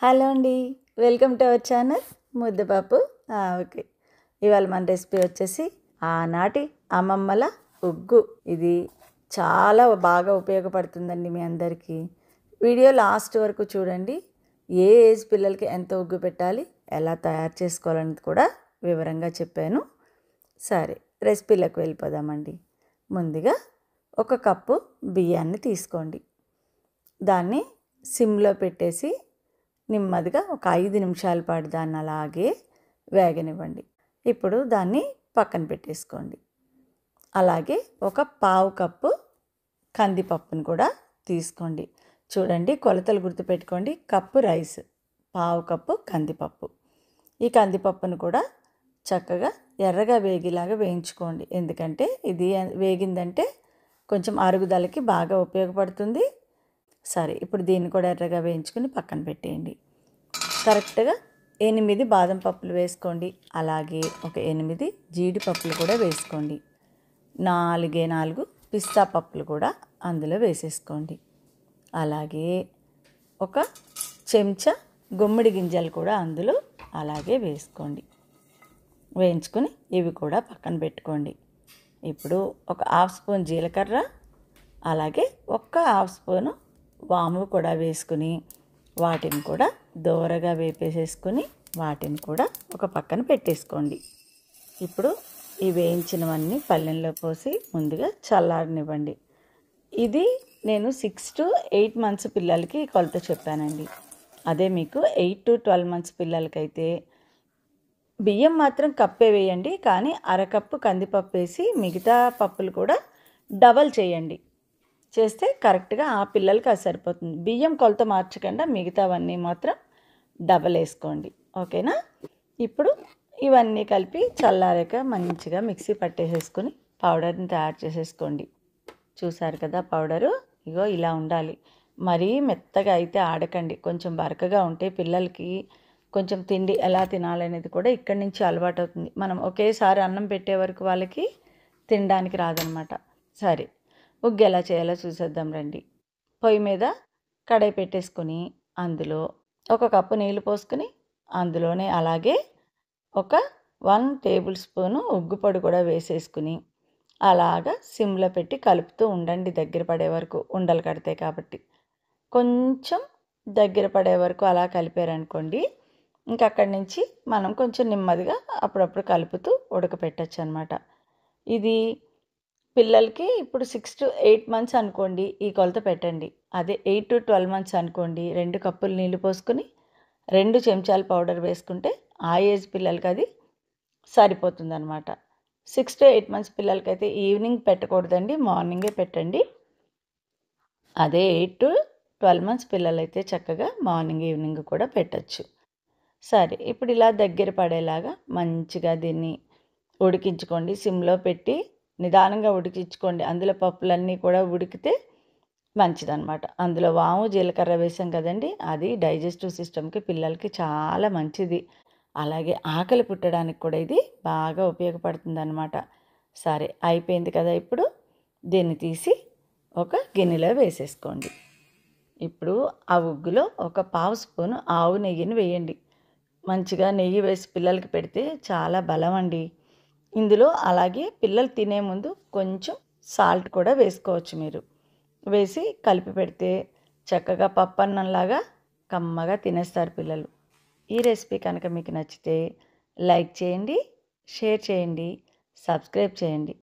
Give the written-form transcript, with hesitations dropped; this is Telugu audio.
హలో అండి, వెల్కమ్ టు అవర్ ఛానల్ ముద్దపప్పు. ఓకే, ఇవాళ మన రెసిపీ వచ్చేసి ఆనాటి అమ్మమ్మల ఉగ్గు. ఇది చాలా బాగా ఉపయోగపడుతుందండి మీ అందరికీ. వీడియో లాస్ట్ వరకు చూడండి. ఏ ఏజ్ పిల్లలకి ఎంత ఉగ్గు పెట్టాలి, ఎలా తయారు చేసుకోవాలని కూడా వివరంగా చెప్పాను. సరే, రెసిపీలకు వెళ్ళిపోదామండి. ముందుగా 1 కప్పు బియ్యాన్ని తీసుకోండి. దాన్ని సిమ్లో పెట్టేసి నెమ్మదిగా ఒక 5 నిమిషాల పాటు దాన్ని అలాగే వేగనివ్వండి. ఇప్పుడు దాన్ని పక్కన పెట్టేసుకోండి. అలాగే 1/4 కప్పు కందిపప్పును కూడా తీసుకోండి. చూడండి, కొలతలు గుర్తుపెట్టుకోండి. కప్పు రైస్, 1/4 కప్పు కందిపప్పు. ఈ కందిపప్పును కూడా చక్కగా ఎర్రగా వేగిలాగా వేయించుకోండి. ఎందుకంటే ఇది వేగిందంటే కొంచెం అరుగుదలకి బాగా ఉపయోగపడుతుంది. సరే, ఇప్పుడు దీన్ని కూడా ఎర్రగా వేయించుకుని పక్కన పెట్టేయండి. కరెక్ట్గా 8 బాదం పప్పులు వేసుకోండి. అలాగే ఒక 8 జీడిపప్పులు కూడా వేసుకోండి. 4 పిస్తా పప్పులు కూడా అందులో వేసేసుకోండి. అలాగే ఒక చెంచా గుమ్మడి గింజలు కూడా అందులో అలాగే వేసుకోండి. వేయించుకొని ఇవి కూడా పక్కన పెట్టుకోండి. ఇప్పుడు ఒక 1/2 స్పూన్ జీలకర్ర, అలాగే 1/2 స్పూను వాము కూడా వేసుకుని వాటిని కూడా దోరగా వేపేసేసుకొని వాటిని కూడా ఒక పక్కన పెట్టేసుకోండి. ఇప్పుడు ఈ వేయించినవన్నీ పళ్ళెంలో పోసి ముందుగా చల్లారనివ్వండి. ఇది నేను 6 to 8 months పిల్లలకి కొలత చెప్పానండి. అదే మీకు 8 to 12 months పిల్లలకైతే బియ్యం మాత్రం కప్పే వేయండి, కానీ 1/2 కప్పు కందిపప్పు వేసి మిగతా పప్పులు కూడా డబల్ చేయండి. చేస్తే కరెక్ట్గా ఆ పిల్లలకి అది సరిపోతుంది. బియ్యం కొలత మార్చకుండా మిగతావన్నీ మాత్రం డబల్ వేసుకోండి. ఓకేనా? ఇప్పుడు ఇవన్నీ కలిపి చల్లారాక మంచిగా మిక్సీ పట్టేసేసుకొని పౌడర్ని తయారు చేసేసుకోండి. చూసారు కదా పౌడరు, ఇగో ఇలా ఉండాలి. మరీ మెత్తగా అయితే ఆడకండి. కొంచెం బరకగా ఉంటే పిల్లలకి కొంచెం తిండి ఎలా తినాలనేది కూడా ఇక్కడి నుంచి అలవాటు అవుతుంది. మనం ఒకేసారి అన్నం పెట్టే వరకు వాళ్ళకి తినడానికి రాదనమాట. సరే, ఉగ్గు ఎలా చేయాలో చూసేద్దాం రండి. పొయ్యి మీద కడాయి పెట్టేసుకొని అందులో 1 కప్పు నీళ్ళు పోసుకొని అందులోనే అలాగే ఒక 1 టేబుల్ స్పూను ఉగ్గు పొడి కూడా వేసేసుకుని అలాగా సిమ్లో పెట్టి కలుపుతూ ఉండండి. దగ్గర పడే వరకు, ఉండలు కడతాయి కాబట్టి. కొంచెం దగ్గర పడే వరకు అలా కలిపారనుకోండి, ఇంక అక్కడి నుంచి మనం కొంచెం నెమ్మదిగా అప్పుడప్పుడు కలుపుతూ ఉడకపెట్టచ్చు అనమాట. ఇది పిల్లలకి ఇప్పుడు 6 to 8 months అనుకోండి, ఈ కొలత పెట్టండి. అదే 8 to 12 months అనుకోండి, 2 కప్పులు నీళ్ళు పోసుకొని 2 చెంచాలు పౌడర్ వేసుకుంటే ఆ ఏజ్ పిల్లలకి అది సరిపోతుందన్నమాట. 6 to 8 months పిల్లలకైతే ఈవినింగ్ పెట్టకూడదండి, మార్నింగే పెట్టండి. అదే 8 to 12 months పిల్లలైతే చక్కగా మార్నింగ్ ఈవినింగ్ కూడా పెట్టచ్చు. సరే, ఇప్పుడు ఇలా దగ్గర పడేలాగా మంచిగా దీన్ని ఉడికించుకోండి. సిమ్లో పెట్టి నిదానంగా ఉడికించుకోండి. అందులో పప్పులన్నీ కూడా ఉడికితే మంచిదన్నమాట. అందులో వాము జీలకర్ర వేసాం కదండి, అది డైజెస్టివ్ సిస్టమ్కి పిల్లలకి చాలా మంచిది. అలాగే ఆకలి పుట్టడానికి కూడా ఇది బాగా ఉపయోగపడుతుందన్నమాట. సరే, అయిపోయింది కదా. ఇప్పుడు దీన్ని తీసి ఒక గిన్నెలో వేసేసుకోండి. ఇప్పుడు ఆ ఉగ్గులో 1/4 స్పూను ఆవు నెయ్యిని వేయండి. మంచిగా నెయ్యి వేసి పిల్లలకి పెడితే చాలా బలం అండి. ఇందులో అలాగే పిల్లలు తినే ముందు కొంచెం సాల్ట్ కూడా వేసుకోవచ్చు మీరు. వేసి కలిపి పెడితే చక్కగా పప్పన్నంలాగా కమ్మగా తినేస్తారు పిల్లలు. ఈ రెసిపీ కనుక మీకు నచ్చితే లైక్ చేయండి, షేర్ చేయండి, సబ్స్క్రైబ్ చేయండి.